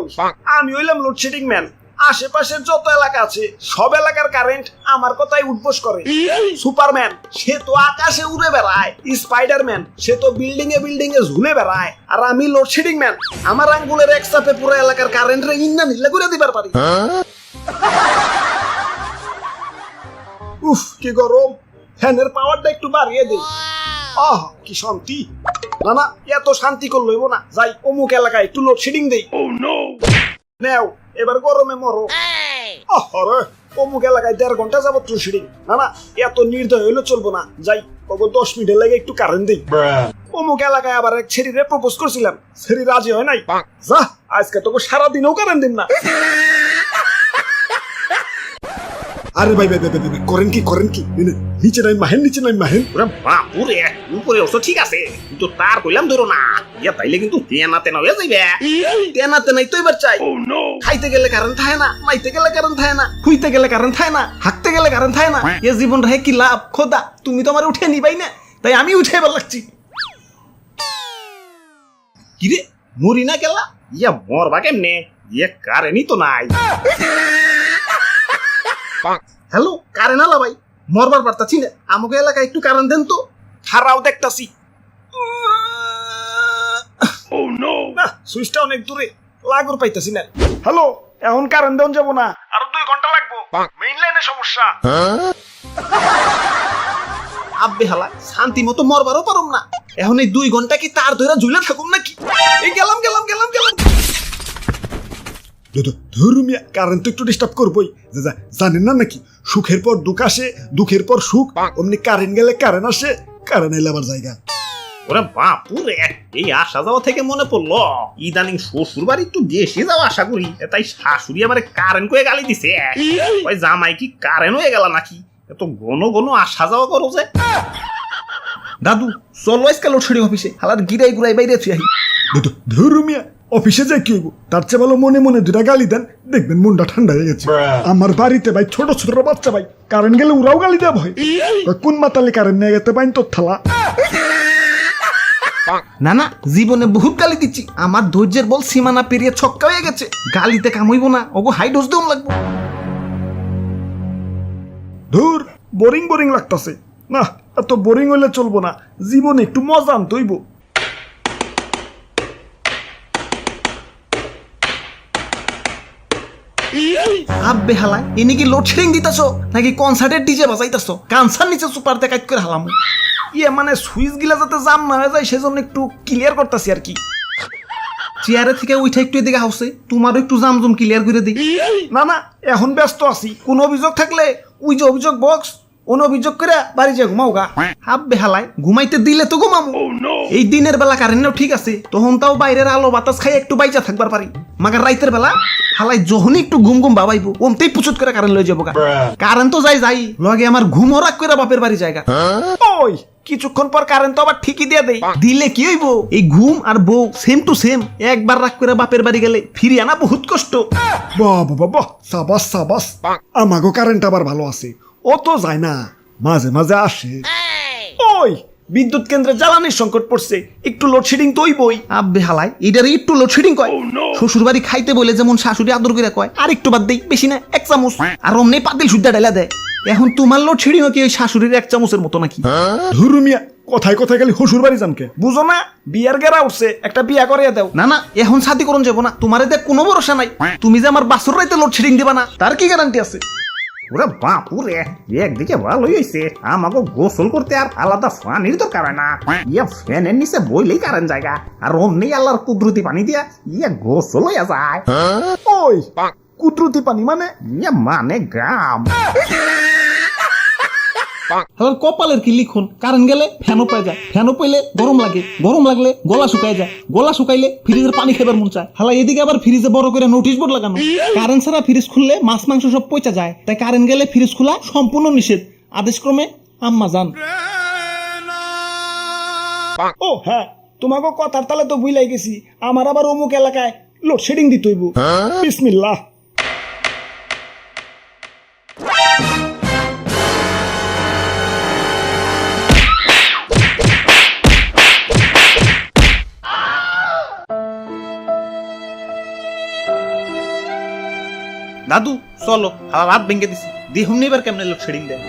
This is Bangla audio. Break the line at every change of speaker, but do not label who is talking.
ওই আমি হইলাম লোডশেডিং ম্যান। আশেপাশের যত এলাকা আছে সব এলাকার কারেন্ট আমার কথাই উঠবোস করে। সুপারম্যান সে তো আকাশে উড়ে বেড়ায়, স্পাইডারম্যান সে তো বিল্ডিং এ ঝুলে বেড়ায়, আর আমি লোডশেডিং ম্যান। আমার আঙ্গুলের এক চাপে পুরো এলাকার কারেন্ট রে ইন্না নিল্লা করে দিবার পারি। উফ কি গরম, ফ্যানের পাওয়ারটা একটু বাড়িয়ে দে। আহ কি শান্তি। না না এত শান্তি করল হইব না, যাই অমুক এলাকায় একটু লোডশেডিং দেই। নেও এবার গরমে মরো। আরে অমুক এলাকায় 1.5 ঘন্টা যাবত লোডশেডিং। না না এত নির্দয় হইলে চলবো না, যাই কবে 10 মিনিটের লাগে একটু কারেন্ট দেই। অমুক এলাকায় আবার এক ছেড়িরে প্রপোজ করছিলাম, ছেড়ি রাজি হয় নাই। যা আজকে তোকে সারাদিনও কারেন্ট দিন না। আরে ভাই ভাই ভাই করেন কি নিচে নাই মাহেন।
ওরে বাপুরে, উপরে অবশ্য ঠিক আছে, কিন্তু তার কইলাম ধরো না, ইয়া তাইলে কিন্তু তেনা হয়ে যাইবে।
তেনাতে নাই তো এবার চাই। খাইতে গেলে কারেন্ট থাকে না, মাইতে গেলে কারেন্ট থাকে না, খুইতে গেলে কারেন্ট থাকে না, হাঁকতে গেলে কারেন্ট থাকে না। এ জীবন রে কি লাভ খোদা, তুমি তো আমার উঠে নিবাই না, তাই আমি উঠে এবার লাগছি।
কিরে মরি না গেলা, ইয়া মরবা কেমনে, ইয়া কারেন্টই তো নাই।
হ্যালো কারেন্ট আলা ভাই, মরবার পারতাছি না, আমাকে এলাকায় একটু কারেন্ট দেন তো। খারাও দেখতাছি। না সুইচটা অনেক দূরে, লাগর পাইতাছি না। হ্যালো এখন কারেন্ট দেন যাব না, আরো 2 ঘন্টা লাগবো, মেইন লাইনে সমস্যা। আব্বে হালা শান্তি মতো মরবারও পারুম না, এখন এই 2 ঘন্টা কি তার ধরে ঝুলে থাকুম নাকি? এই গেলাম। ধর্মিয়া কারেন্ট তো একটু ডিস্টার্ব করবোই, জানেন না নাকি সুখের পর দুঃখ আসে, দুঃখের পর সুখ, অমনি কারেন্ট গেলে কারেন্ট আসে, কারেন্ট এলে আবার জায়গা।
ওরে বাপুরে, এই আসা যাওয়া থেকে মনে পড়লো ইদানিং শ্বশুর বাড়ি একটু বেশি যাওয়া আশা করি, তাই শাশুড়ি আমার কারেন্ট করে গালি দিছে। ওই জামাই কি কারেন্ট হয়ে গেল নাকি, এত ঘন আসা যাওয়া করো যে।
দাদু চলো আজকাল লোডশেডিং অফিসে, হালার গিরাই গুড়াই বাইরে আছি। ধর্মিয়া অফিসে যাই কি হইব, তার চেয়ে ভালো মনে মনে 2টা গালি দেন, দেখবেন মনটা ঠান্ডা হয়ে গেছে। আমার বাড়িতে ভাই ছোট বাচ্চা ভাই কারেন্ট গেলে ওরাও গালি দেওয়া ভয়, কোন মাতালে কারেন্ট নিয়ে গেতে পাইন তোর থালা। না জীবনে বহুত গালি দিচ্ছি, আমার ধৈর্যের বল সীমানা পেরিয়ে ছক্কা হয়ে গেছে, গালিতে কামইব না, ওগো হাই ডোজ দেওয়া লাগবো। ধুর বোরিং লাগতাছে, না এত বোরিং হইলে চলবো না, জীবনে একটু মজা আনতে হইব। আব্বে হালাই এনে কি লোডশেডিং দিতাছো নাকি কনসার্টের ডিজে বাজাইতাছো? কানসার নিচে সুপারতে কাজ করে হালাম। ইয়ে মানে সুইচ গিলা যাতে জাম না হয়ে যায় সেজন্য একটু ক্লিয়ার করতেছি আর কি। চেয়ারে থেকে উঠে একটু এদিকে হাউসে, তোমারও একটু জামজুম ক্লিয়ার করে দিই। না এখন ব্যস্ত আছি, কোন অভিযোগ থাকলে ওই যে অভিযোগ বক্স, কোন অভিযোগ করে বাড়ি যা ঘুমাও গা। হাব্বে হালাই ঘুমাইতে দিলে তো ঘুমামো। এই দিনের বেলা কারেন্টও ঠিক আছে, তখন তাও বাইরের আলো বাতাস খাই একটু বাইচা থাকবার পারি, মাগার রাইতের বেলা হালাই যখনই একটু ঘুম বাবাইবো ওমতেই পুচুত করে কারেন্ট লয়ে যাবো গা। কারেন্ট তো যাই লগে আমার ঘুমও রাখ করে বাপের বাড়ি জায়গা। ওই কিছুক্ষণ পর কারেন্ট তো আবার ঠিকই দিয়ে দেই, দিলে কি হইব, এই ঘুম আর বউ সেম টু সেম, একবার রাখ করে বাপের বাড়ি গেলে ফিরে আনা বহুত কষ্ট। বাহ সাবাস আমাগো কারেন্ট আবার ভালো আছে, ও তো যায় না, মাঝে আসে। ওই বিদ্যুৎ কেন্দ্রে জ্বালানির সংকট পড়ছে, একটু লোডশেডিং তো হইবই। আব্বে হালাই এটারে একটু লোডশেডিং কয়। শ্বশুর বাড়ি খাইতে বলে যেমন শাশুড়ি আদর করে কয়, আর একটু বাদ দেই, বেশি না 1 চামচ, আর অমনি পাতিল সুদ্ধা ঢেলা দেয়। এখন তোমার লোডশেডিং কি ওই শাশুড়ির 1 চামচের মতো নাকি? ধর্মিয়া কথায় খালি শ্বশুর বাড়ি জানকে বুঝো না, বিয়ার গেরা উঠছে, একটা বিয়া করিয়ে দাও। না এখন শাদি করুন যাবো না, তোমার এতে কোনো ভরসা নাই, তুমি যে আমার বাসুর রাইতে লোডশেডিং দিবা না তার কি গ্যারান্টি আছে?
ওরে বাপুরে, একদিকে ভালোই হয়েছে, আমাকে গোসল করতে আর আলাদা পানির দরকার হয় না, ইয়া ফ্যানের নিচে বইলেই কারেন্ট জায়গা, আর অমনি আল্লাহর কুদরতি পানি দিয়া ইয়া গোসল হইয়া যায়।
ওই কুদরতি পানি মানে?
ইয়া মানে গাম।
কপালের কি লিখন, কারেন্ট গেলে ফ্যানও পাই যায়, ফ্যানও পাইলে গরম লাগে, গরম লাগলে গলা শুকায় যায়, গলা শুকাইলে ফ্রিজের পানি খেবার মন চায়। হালা এদিকে আবার ফ্রিজে বড় করে নোটিশ বোর্ড লাগানো, কারেন্ট ছাড়া ফ্রিজ খুললে মাছ মাংস সব পচা যায়, তাই কারেন্ট গেলে ফ্রিজ খোলা সম্পূর্ণ নিষেধ, আদেশক্রমে আম্মা জান।
ও হ্যাঁ তোমাকে কথার তালে তো বুঝলাই গেছি, আমার আবার অমুক এলাকায় লোডশেডিং দিতে হইব। বিসমিল্লাহ।
দাদু চলো হালা রাত ভেঙে দিছি দেখুন এবার কেমনে লোডশেডিং দেয়